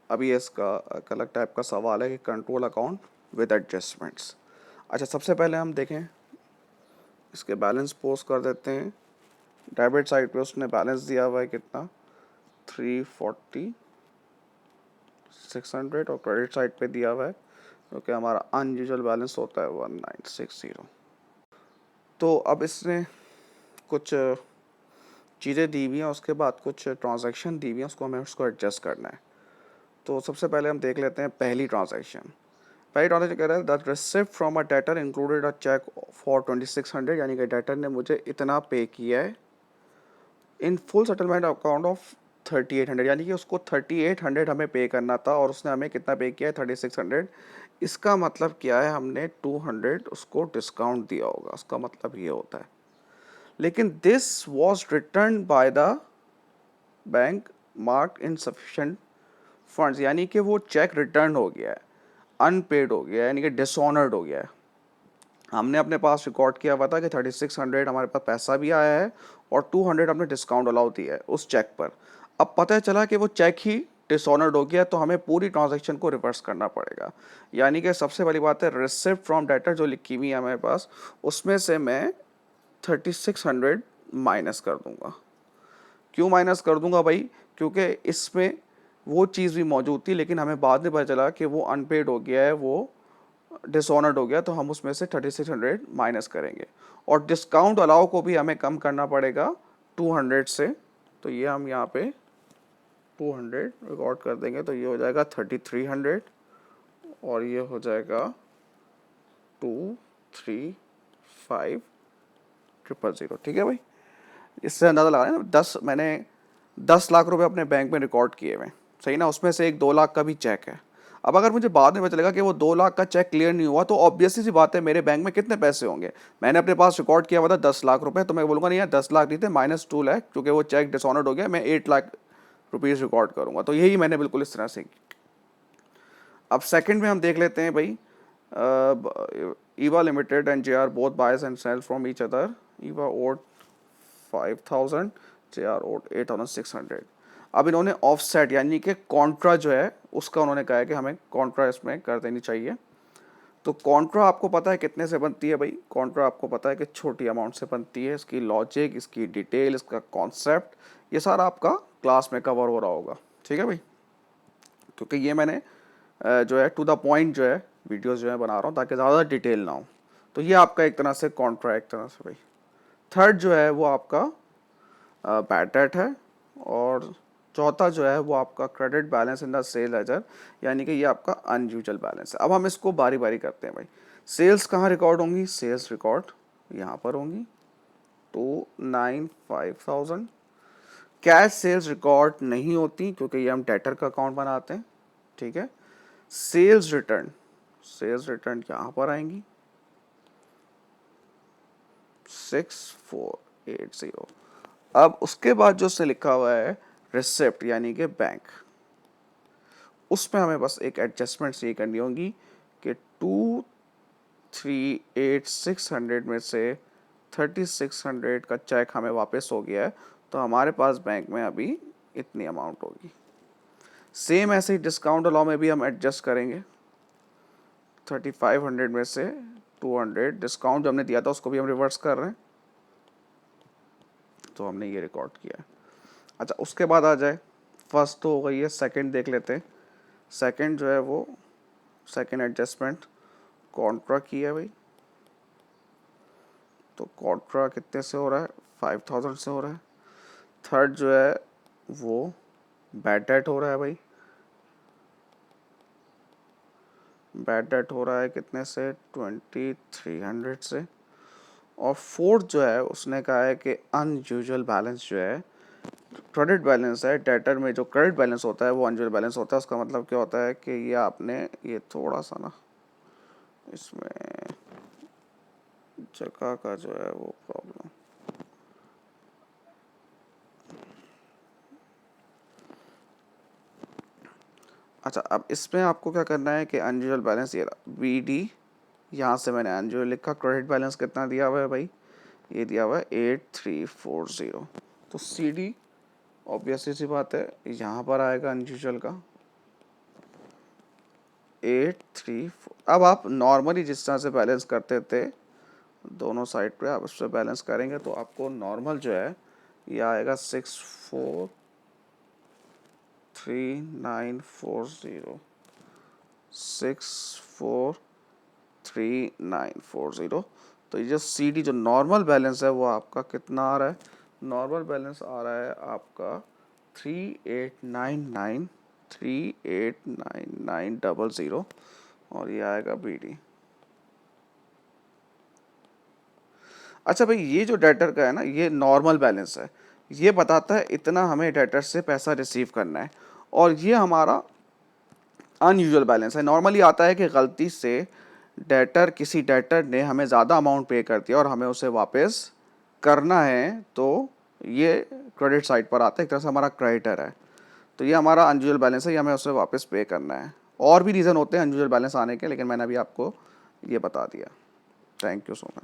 अभी इसका एक अलग टाइप का सवाल है कि कंट्रोल अकाउंट विद एडजस्टमेंट्स। अच्छा, सबसे पहले हम देखें, इसके बैलेंस पोस्ट कर देते हैं। डेबिट साइड पे उसने बैलेंस दिया हुआ है कितना, 340 600, और क्रेडिट साइड पे दिया हुआ है क्योंकि हमारा अनयूजुअल बैलेंस होता है 1960। तो अब इसने कुछ चीज़ें दी हुई हैं, उसके बाद कुछ ट्रांजैक्शन दी हुई हैं, उसको हमें उसको एडजस्ट करना है। तो सबसे पहले हम देख लेते हैं पहली ट्रांजैक्शन। पहली ट्रांजैक्शन कह रहा है that receipt from a debtor included a cheque for 2600, यानी कि डेटर ने मुझे इतना पे किया है in full settlement account of 3800, यानी कि उसको 3800 हमें पे करना था और उसने हमें कितना पे किया है, 3600। इसका मतलब क्या है, हमने 200 उसको डिस्काउंट दिया होगा, उसका मतलब ये होता है। लेकिन this was return by the bank marked insufficient funds, यानी कि वो चेक रिटर्न हो गया है, अनपेड हो गया है, यानी कि डिसऑनर्ड हो गया है। हमने अपने पास रिकॉर्ड किया हुआ था कि 3600 हमारे पास पैसा भी आया है और 200 हमने डिस्काउंट अलाउ दिया है उस चेक पर। अब पता चला कि वो चेक ही डिसऑनर्ड हो गया, तो हमें पूरी ट्रांजैक्शन को रिवर्स करना पड़ेगा। यानी कि सबसे पहली बात है, रिसिप्ट फ्रॉम डेटर जो लिखी हुई है हमारे पास, उसमें से मैं 3600 माइनस कर दूंगा। क्यों माइनस कर दूंगा भाई, क्योंकि इसमें वो चीज़ भी मौजूद थी, लेकिन हमें बाद में पता चला कि वो अनपेड हो गया है, वो डिसऑनर्ड हो गया, तो हम उसमें से 3600 माइनस करेंगे। और डिस्काउंट अलाउ को भी हमें कम करना पड़ेगा 200 से, तो ये हम यहाँ पे 200 रिकॉर्ड कर देंगे, तो ये हो जाएगा 3300 और ये हो जाएगा 235000। ठीक है भाई, इससे अंदाज़ा लगा ना, 10 लाख रुपए अपने बैंक में रिकॉर्ड किए हुए, सही ना, उसमें से एक 2 लाख का भी चेक है। अब अगर मुझे बाद में पता चलेगा कि वो 2 लाख का चेक क्लियर नहीं हुआ, तो ऑब्वियसली सी बात है मेरे बैंक में कितने पैसे होंगे। मैंने अपने पास रिकॉर्ड किया हुआ था 10 लाख रुपए, तो मैं बोलूँगा नहीं यार 10 लाख नहीं थे, -2 लाख, क्योंकि वो चेक डिसऑनर्ड हो गया, मैं 8 लाख रुपीज़ रिकॉर्ड करूँगा। तो यही मैंने बिल्कुल इस तरह से। अब सेकंड में हम देख लेते हैं भाई, Eva limited and J R both buyers and sell from each other. Eva owed 5000, J R owed 8600। अब इन्होंने ऑफसेट यानी कि कॉन्ट्रा जो है उसका उन्होंने कहा है कि हमें कॉन्ट्रा इसमें कर देनी चाहिए। तो कॉन्ट्रा आपको पता है कितने से बनती है भाई, कॉन्ट्रा आपको पता है कि छोटी अमाउंट से बनती है। इसकी लॉजिक, इसकी डिटेल, इसका कॉन्सेप्ट, ये सारा आपका क्लास में कवर हो रहा होगा। ठीक है भाई, क्योंकि ये मैंने जो है टू द पॉइंट जो है वीडियोस जो है बना रहा हूँ ताकि ज़्यादा डिटेल ना हो। तो ये आपका एक तरह से कॉन्ट्रा, एक तरह से भाई। थर्ड जो है वो आपका बैड डेट है, और चौथा जो है वो आपका credit balance in the sale ledger, यानी कि ये आपका अनयूजुअल बैलेंस है। अब हम इसको बारी बारी करते हैं भाई। सेल्स कहाँ रिकॉर्ड होंगी, सेल्स रिकॉर्ड यहाँ पर होंगी 295,000। कैश सेल्स रिकॉर्ड नहीं होती क्योंकि ये हम डेटर का अकाउंट बनाते हैं। ठीक है, सेल्स रिटर्न, सेल्स रिटर्न यहाँ पर आएंगी 6480। अब उसके बाद जो उसने लिखा हुआ है रिसिप्ट यानी कि बैंक, उसमें हमें बस एक एडजस्टमेंट ये करनी होगी कि 238,600 में से 3600 का चेक हमें वापस हो गया है, तो हमारे पास बैंक में अभी इतनी अमाउंट होगी। सेम ऐसे ही डिस्काउंट अलाउ में भी हम एडजस्ट करेंगे, 3500 में से 200 डिस्काउंट जो हमने दिया था उसको भी हम रिवर्स कर रहे हैं, तो हमने ये रिकॉर्ड किया है। अच्छा, उसके बाद आ जाए, फर्स्ट तो हो गई है, सेकंड देख लेते हैं। सेकंड जो है वो सेकंड एडजस्टमेंट कॉन्ट्रा की है भाई, तो कॉन्ट्रा कितने से हो रहा है, 5000 से हो रहा है। थर्ड जो है वो बैड डेट हो रहा है भाई, बैड डेट हो रहा है कितने से, 2300 से। और फोर्थ जो है उसने कहा है कि अनयूजुअल बैलेंस जो है क्रेडिट बैलेंस है, डेटर में जो क्रेडिट बैलेंस होता है वो अनयूजुअल बैलेंस होता है। उसका मतलब क्या होता है कि ये आपने ये थोड़ा सा ना इसमें जगह का जो है वो प्रॉब्लम। अच्छा, अब इसमें आपको क्या करना है कि अनयूजुअल बैलेंस ये बी डी, यहाँ से मैंने अनयूजुअल लिखा। क्रेडिट बैलेंस कितना दिया हुआ है भाई, ये दिया हुआ है 8340। तो सी डी ऑब्वियसली सी बात है यहाँ पर आएगा अनयूजुअल का, 834। अब आप नॉर्मली जिस तरह से बैलेंस करते थे दोनों साइड पे आप उससे बैलेंस करेंगे तो आपको नॉर्मल जो है ये आएगा 643,940 643,940। तो ये जो CD जो नॉर्मल बैलेंस है वो आपका कितना आ रहा है? नॉर्मल बैलेंस आ रहा है आपका 3899 और ये आएगा BD। अच्छा भाई, ये जो डेटर का है ना, ये नॉर्मल बैलेंस है, ये बताता है इतना हमें डेटर से पैसा रिसीव करना है, और ये हमारा अनयूजुअल बैलेंस है। नॉर्मली आता है कि गलती से किसी डेटर ने हमें ज़्यादा अमाउंट पे कर दिया और हमें उसे वापस करना है, तो ये क्रेडिट साइड पर आता है, एक तरह से हमारा क्रेडिटर है। तो ये हमारा अनयूजुअल बैलेंस है, ये हमें उसे वापस पे करना है। और भी रीज़न होते हैं अनयूजुअल बैलेंस आने के, लेकिन मैंने अभी आपको ये बता दिया। Thank you so much.